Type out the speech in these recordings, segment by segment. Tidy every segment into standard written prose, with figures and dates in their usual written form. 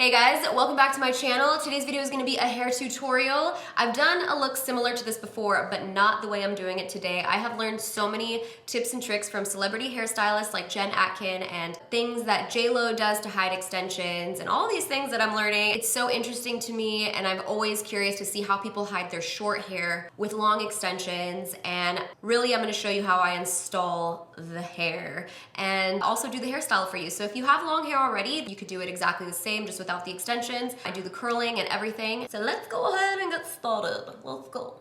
Hey guys, welcome back to my channel. Today's video is going to be a hair tutorial. I've done a look similar to this before, but not the way I'm doing it today. I have learned so many tips and tricks from celebrity hairstylists like Jen Atkin and things that J-Lo does to hide extensions and all these things that I'm learning. It's so interesting to me and I'm always curious to see how people hide their short hair with long extensions, and really I'm going to show you how I install the hair and also do the hairstyle for you. So if you have long hair already, you could do it exactly the same, just without the extensions. I do the curling and everything. So let's go ahead and get started. Let's go.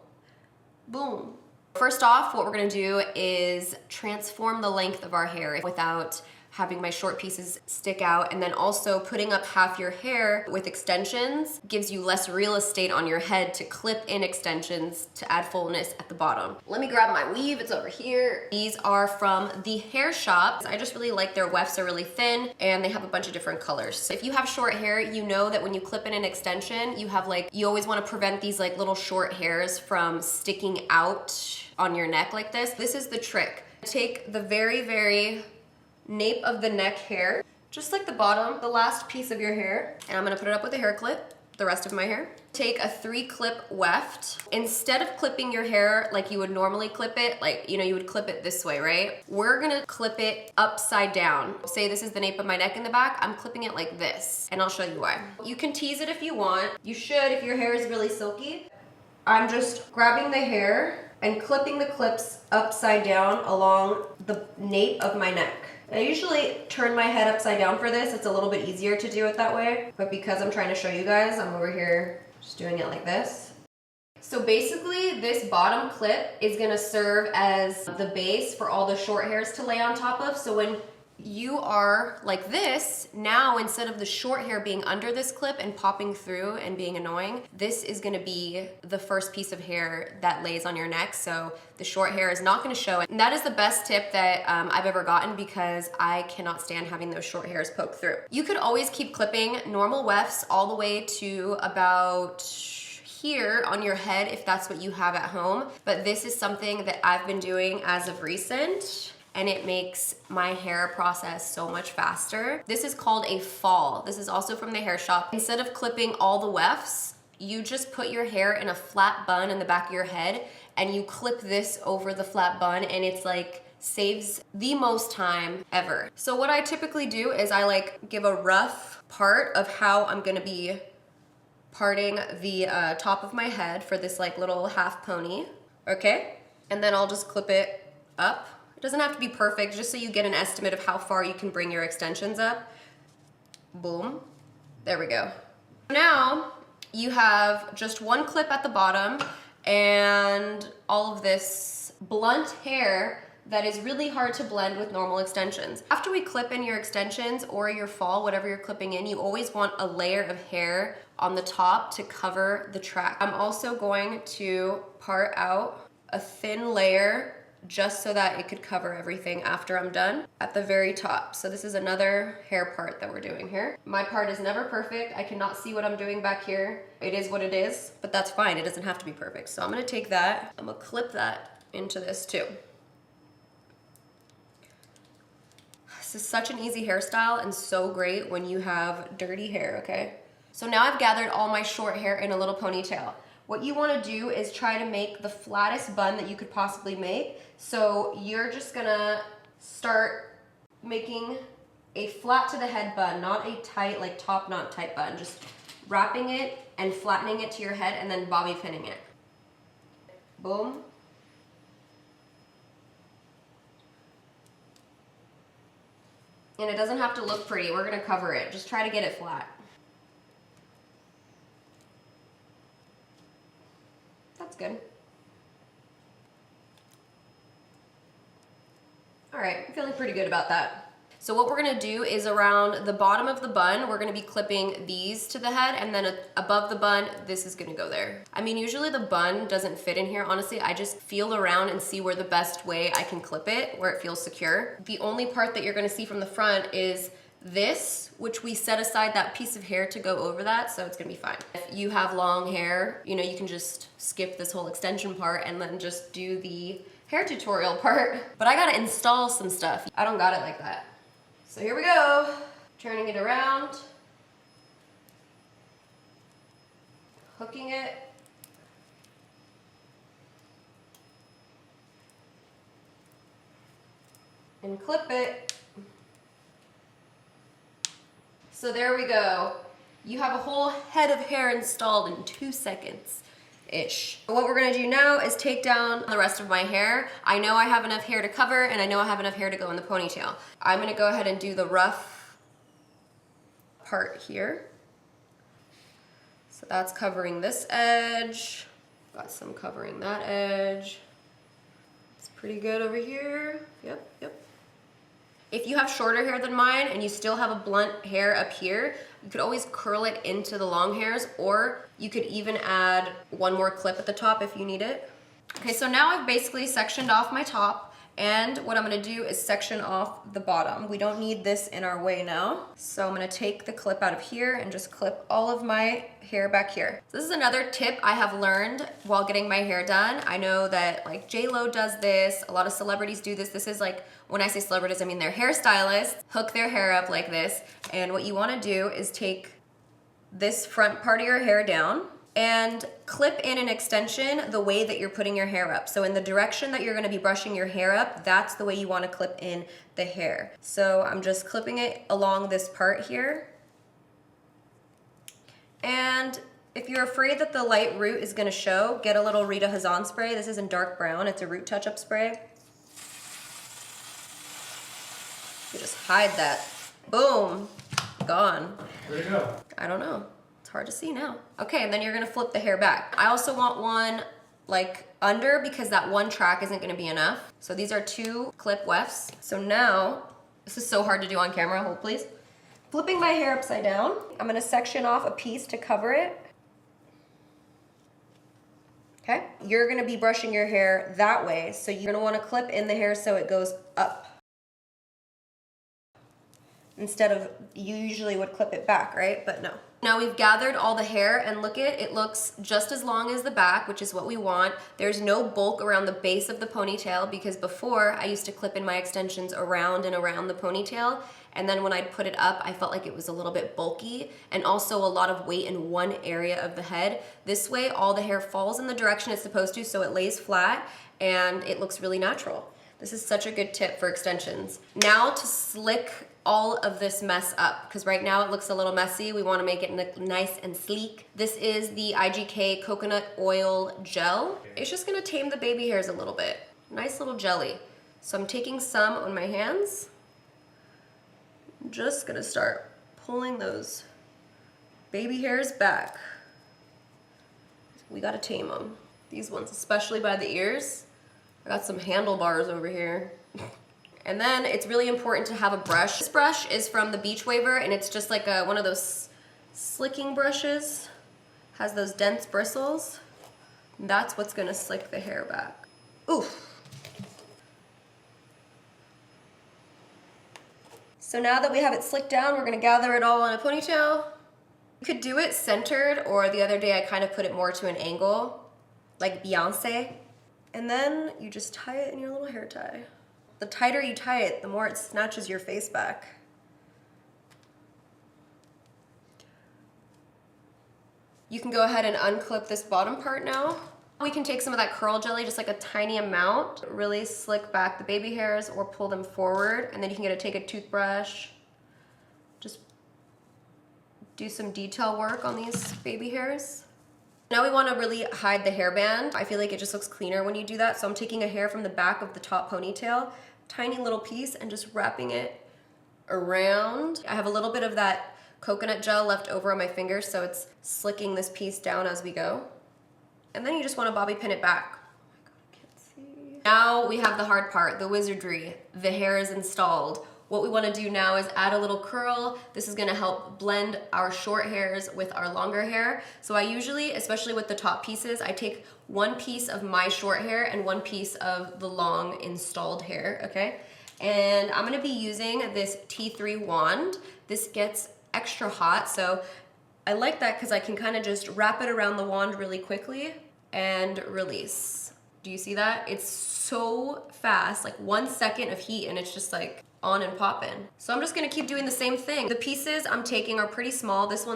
Boom. First off, what we're gonna do is transform the length of our hair without having my short pieces stick out, and then also putting up half your hair with extensions gives you less real estate on your head to clip in extensions to add fullness at the bottom. Let me grab my weave, it's over here. These are from the hair shop. I just really like their wefts are really thin and they have a bunch of different colors. So if you have short hair, you know that when you clip in an extension, you always want to prevent these little short hairs from sticking out on your neck like this. This is the trick. Take the very nape of the neck hair, just like the bottom, the last piece of your hair, and I'm gonna put it up with a hair clip, the rest of my hair. Take a 3-clip weft. Instead of clipping your hair like you would normally clip it, you would clip it this way, right? We're gonna clip it upside down. Say this is the nape of my neck in the back, I'm clipping it like this, and I'll show you why. You can tease it if you want. You should if your hair is really silky. I'm just grabbing the hair and clipping the clips upside down along the nape of my neck. I usually turn my head upside down for this. It's a little bit easier to do it that way, but because I'm trying to show you guys, I'm over here just doing it like this. So basically, this bottom clip is gonna serve as the base for all the short hairs to lay on top of. So when you are like this, now instead of the short hair being under this clip and popping through and being annoying, this is gonna be the first piece of hair that lays on your neck, so the short hair is not gonna show. And that is the best tip that I've ever gotten, because I cannot stand having those short hairs poke through. You could always keep clipping normal wefts all the way to about here on your head if that's what you have at home, but this is something that I've been doing as of recent, and it makes my hair process so much faster. This is called a fall. This is also from the hair shop. Instead of clipping all the wefts, you just put your hair in a flat bun in the back of your head and you clip this over the flat bun, and it's saves the most time ever. So what I typically do is I give a rough part of how I'm gonna be parting the top of my head for this little half pony, okay? And then I'll just clip it up. It doesn't have to be perfect, just so you get an estimate of how far you can bring your extensions up. Boom. There we go. Now, you have just one clip at the bottom and all of this blunt hair that is really hard to blend with normal extensions. After we clip in your extensions or your fall, whatever you're clipping in, you always want a layer of hair on the top to cover the track. I'm also going to part out a thin layer just so that it could cover everything after I'm done at the very top. So this is another hair part that we're doing here. My part is never perfect. I cannot see what I'm doing back here. It is what it is, but that's fine. It doesn't have to be perfect. So I'm gonna take that, I'm gonna clip that into this too. This is such an easy hairstyle and so great when you have dirty hair, okay? So now I've gathered all my short hair in a little ponytail. What you want to do is try to make the flattest bun that you could possibly make. So you're just gonna start making a flat to the head bun, not a tight, top knot type bun. Just wrapping it and flattening it to your head and then bobby pinning it. Boom. And it doesn't have to look pretty. We're gonna cover it. Just try to get it flat. That's good. All right, I'm feeling pretty good about that. So what we're gonna do is around the bottom of the bun, we're gonna be clipping these to the head, and then above the bun, this is gonna go there. I mean, usually the bun doesn't fit in here, honestly. I just feel around and see where the best way I can clip it, where it feels secure. The only part that you're gonna see from the front is this, which we set aside that piece of hair to go over that, so it's gonna be fine. If you have long hair, you can just skip this whole extension part and then just do the hair tutorial part. But I gotta install some stuff. I don't got it like that. So here we go. Turning it around. hooking it. And clip it. So there we go. You have a whole head of hair installed in 2 seconds-ish. What we're gonna do now is take down the rest of my hair. I know I have enough hair to cover, and I know I have enough hair to go in the ponytail. I'm gonna go ahead and do the rough part here. So that's covering this edge. Got some covering that edge. It's pretty good over here. Yep, yep. If you have shorter hair than mine and you still have a blunt hair up here, you could always curl it into the long hairs, or you could even add one more clip at the top if you need it. Okay, so now I've basically sectioned off my top, and what I'm gonna do is section off the bottom. We don't need this in our way now. So I'm gonna take the clip out of here and just clip all of my hair back here. So this is another tip I have learned while getting my hair done. I know that like J-Lo does this, a lot of celebrities do this. This is like, when I say celebrities, I mean their hairstylists hook their hair up like this. And what you wanna do is take this front part of your hair down and clip in an extension the way that you're putting your hair up. So in the direction that you're gonna be brushing your hair up, that's the way you wanna clip in the hair. So I'm just clipping it along this part here. And if you're afraid that the light root is gonna show, get a little Rita Hazan spray. This is in dark brown, it's a root touch-up spray. You just hide that. Boom, gone. Where'd it go? I don't know. It's hard to see now. Okay, and then you're gonna flip the hair back. I also want one like under, because that one track isn't gonna be enough. So these are 2 clip wefts. So now, this is so hard to do on camera, hold please. Flipping my hair upside down, I'm gonna section off a piece to cover it. Okay, you're gonna be brushing your hair that way, so you're gonna wanna clip in the hair so it goes up. Instead of, you usually would clip it back, right? But no. Now we've gathered all the hair, and look it looks just as long as the back, which is what we want. There's no bulk around the base of the ponytail, because before I used to clip in my extensions around and around the ponytail, and then when I'd put it up, I felt like it was a little bit bulky and also a lot of weight in one area of the head. This way, all the hair falls in the direction it's supposed to, so it lays flat and it looks really natural. This is such a good tip for extensions. Now to slick all of this mess up, because right now it looks a little messy. We want to make it look nice and sleek. This is the IGK coconut oil gel. It's just gonna tame the baby hairs a little bit. Nice little jelly. So I'm taking some on my hands. I'm just gonna start pulling those baby hairs back. We gotta tame them. These ones, especially by the ears. I got some handlebars over here. And then it's really important to have a brush. This brush is from the Beach Waver, and it's just like one of those slicking brushes. Has those dense bristles. And that's what's gonna slick the hair back. Oof. So now that we have it slicked down, we're gonna gather it all in a ponytail. You could do it centered, or the other day I kind of put it more to an angle, like Beyonce. And then you just tie it in your little hair tie. The tighter you tie it, the more it snatches your face back. You can go ahead and unclip this bottom part now. We can take some of that curl jelly, just like a tiny amount, really slick back the baby hairs or pull them forward, and then you can take a toothbrush, just do some detail work on these baby hairs. Now we want to really hide the hairband. I feel like it just looks cleaner when you do that, so I'm taking a hair from the back of the top ponytail, tiny little piece, and just wrapping it around. I have a little bit of that coconut gel left over on my fingers, so it's slicking this piece down as we go. And then you just want to bobby pin it back. Oh my God, I can't see. Now we have the hard part, the wizardry. The hair is installed. What we want to do now is add a little curl. This is going to help blend our short hairs with our longer hair. So I usually, especially with the top pieces, I take one piece of my short hair and one piece of the long installed hair, okay? And I'm going to be using this T3 wand. This gets extra hot, so I like that because I can kind of just wrap it around the wand really quickly and release. Do you see that? It's so fast, like 1 second of heat, and it's just like on and popping. So I'm just gonna keep doing the same thing. The pieces I'm taking are pretty small. This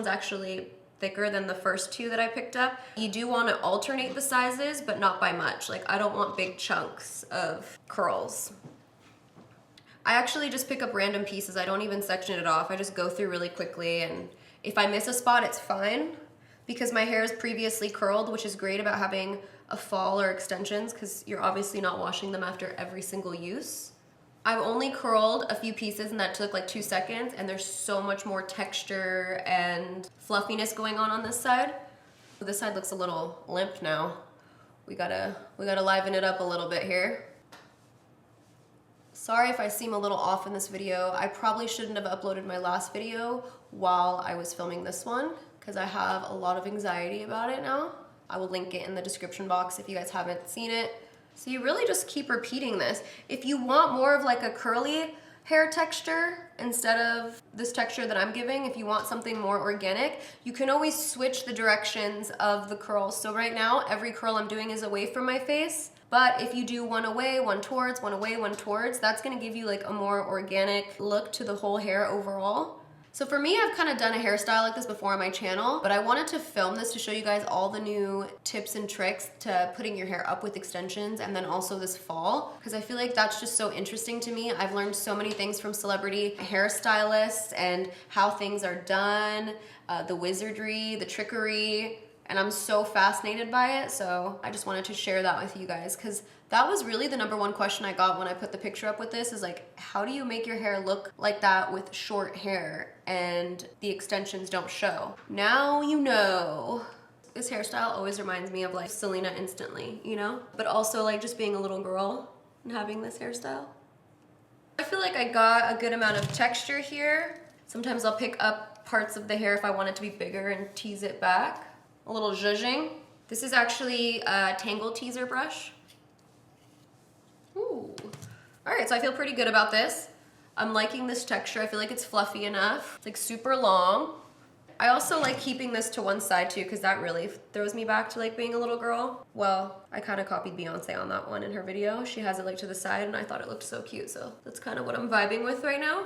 thicker than the first two that I picked up. You do want to alternate the sizes, but not by much. Like, I don't want big chunks of curls. I actually just pick up random pieces. I don't even section it off. I just go through really quickly, and if I miss a spot, it's fine, because my hair is previously curled, which is great about having a fall or extensions, because you're obviously not washing them after every single use. I've only curled a few pieces, and that took like 2 seconds, and there's so much more texture and fluffiness going on this side. This side looks a little limp now. We gotta liven it up a little bit here. Sorry if I seem a little off in this video. I probably shouldn't have uploaded my last video while I was filming this one, because I have a lot of anxiety about it now. I will link it in the description box if you guys haven't seen it. So you really just keep repeating this. If you want more of like a curly hair texture instead of this texture that I'm giving, if you want something more organic, you can always switch the directions of the curls. So right now, every curl I'm doing is away from my face. But if you do one away, one towards, one away, one towards, that's gonna give you like a more organic look to the whole hair overall. So for me, I've kind of done a hairstyle like this before on my channel, but I wanted to film this to show you guys all the new tips and tricks to putting your hair up with extensions, and then also this fall, because I feel like that's just so interesting to me. I've learned so many things from celebrity hairstylists and how things are done, the wizardry, the trickery, and I'm so fascinated by it. So I just wanted to share that with you guys, because that was really the #1 question I got when I put the picture up with this, is like, how do you make your hair look like that with short hair and the extensions don't show? Now you know. This hairstyle always reminds me of like Selena instantly, you know? But also like just being a little girl and having this hairstyle. I feel like I got a good amount of texture here. Sometimes I'll pick up parts of the hair if I want it to be bigger and tease it back. A little zhuzhing. This is actually a Tangle teaser brush. Ooh. All right, so I feel pretty good about this. I'm liking this texture. I feel like it's fluffy enough. It's like super long. I also like keeping this to one side too, because that really throws me back to like being a little girl. Well, I kind of copied Beyonce on that one in her video. She has it like to the side, and I thought it looked so cute. So that's kind of what I'm vibing with right now.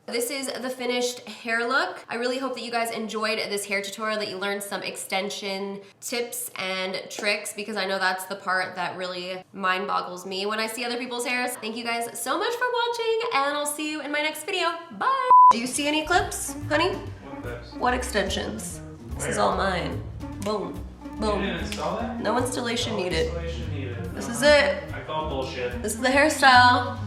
This is the finished hair look. I really hope that you guys enjoyed this hair tutorial, that you learned some extension tips and tricks, because I know that's the part that really mind boggles me when I see other people's hairs. Thank you guys so much for watching, and I'll see you in my next video. Bye! Do you see any clips, honey? What clips? What extensions? This is all mine. Boom. Boom. You didn't install that? No installation needed. Installation needed. This is it. I call bullshit. This is the hairstyle.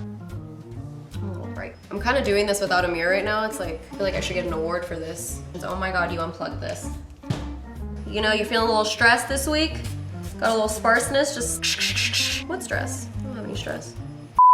I'm kind of doing this without a mirror right now. It's like, I feel like I should get an award for this. It's, oh my God, you unplugged this. You know, you're feeling a little stressed this week? Got a little sparseness, just, what stress? I don't have any stress.